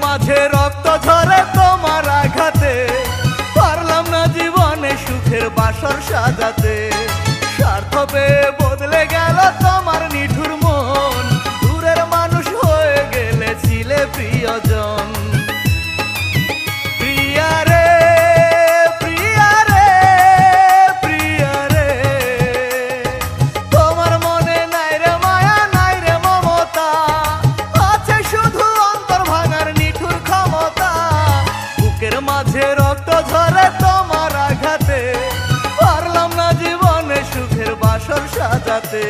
মাঝে রক্ত ঝরে তোমার আঘাতে, পারলাম না জীবনে সুখের বাসর সাজাতে। স্বার্থ পেয়ে বদলে গেল তোমার নিঠুর মন, দূরের মানুষ হয়ে গেলে ছিলে প্রিয়জন। প্রিয়া রে, প্রিয়া রে, প্রিয়া রে, তোমার মনে নাই রে মায়া, নাই রে মমতা, আছে শুধু অন্তর ভাঙার নিঠুর ক্ষমতা। বুকের মাঝে রক্ত ঝরে তোমার আঘাতে, পারলাম না জীবনে সুখের বাসর সাজাতে।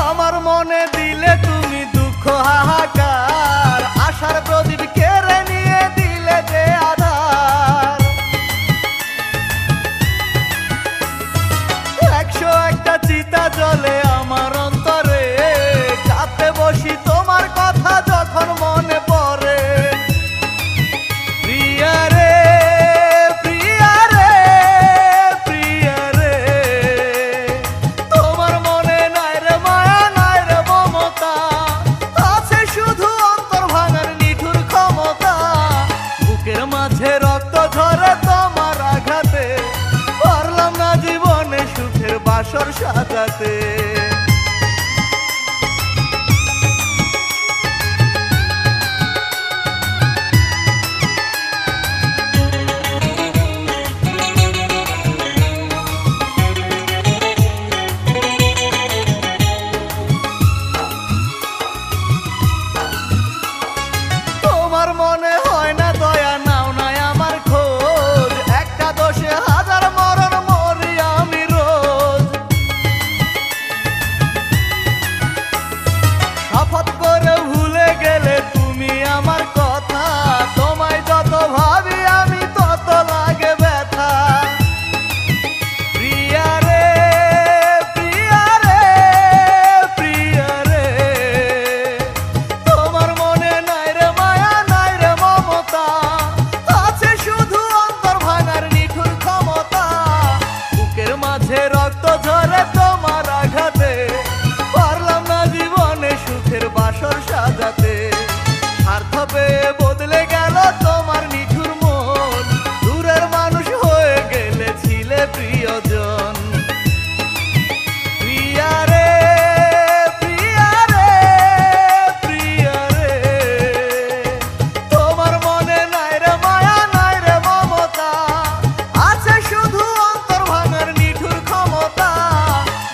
আমার মনে দিলে তুমি দুঃখ হাহাকার, আশার প্রদীপ কেড়ে নিয়ে দিলে যে আধার। 101টা চিতা জ্বলে আমার অন্তরে, কাঁদতে বসি তোমার কথা যখন মনে পড়ে। প্রিয়া রে, প্রিয়া রে, প্রিয়া রে, তোমার মনে নাই রে মায়া, নাই রে মমতা, আছে শুধু অন্তর ভাঙার নিঠুর ক্ষমতা। বুকের মাঝে রক্ত ঝরে তোমার আঘাতে, পারলাম না জীবনে সুখের বাসর সাজাতে। তোমার মনে হয় না দয়া, নাও নাই আমার খোঁজ, একটা দোষে হাজার মরণ মরি আমি রোজ। শপথ করে ভুলে গেলে তুমি আমার কথা, তোমায় যত ভাবি আমি তত লাগে ব্যথা। প্রিয়া রে, প্রিয়া রে, প্রিয়া রে, তোমার মনে নাই রে মায়া, নাই রে মমতা, আছে শুধু অন্তর ভাঙার নিঠুর ক্ষমতা। বুকের মাঝে রক্ত ঝরে তোমার আঘাতে, পারলাম না জীবনে সুখের বাসর সাজাতে। স্বার্থ পেয়ে বদলে গেল তোমার নিঠুর মন, দূরের মানুষ হয়ে গেলে ছিলে প্রিয়জন। প্রিয়া রে, প্রিয়া রে, প্রিয়া রে, তোমার মনে নাই রে মায়া, নাই রে মমতা, আছে শুধু অন্তর ভাঙার নিঠুর ক্ষমতা।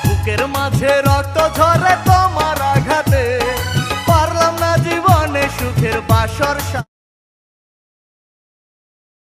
বুকের মাঝে রক্ত ঝরে তোমার আঘাতে, পারলাম না জীবনে সুখের বাসর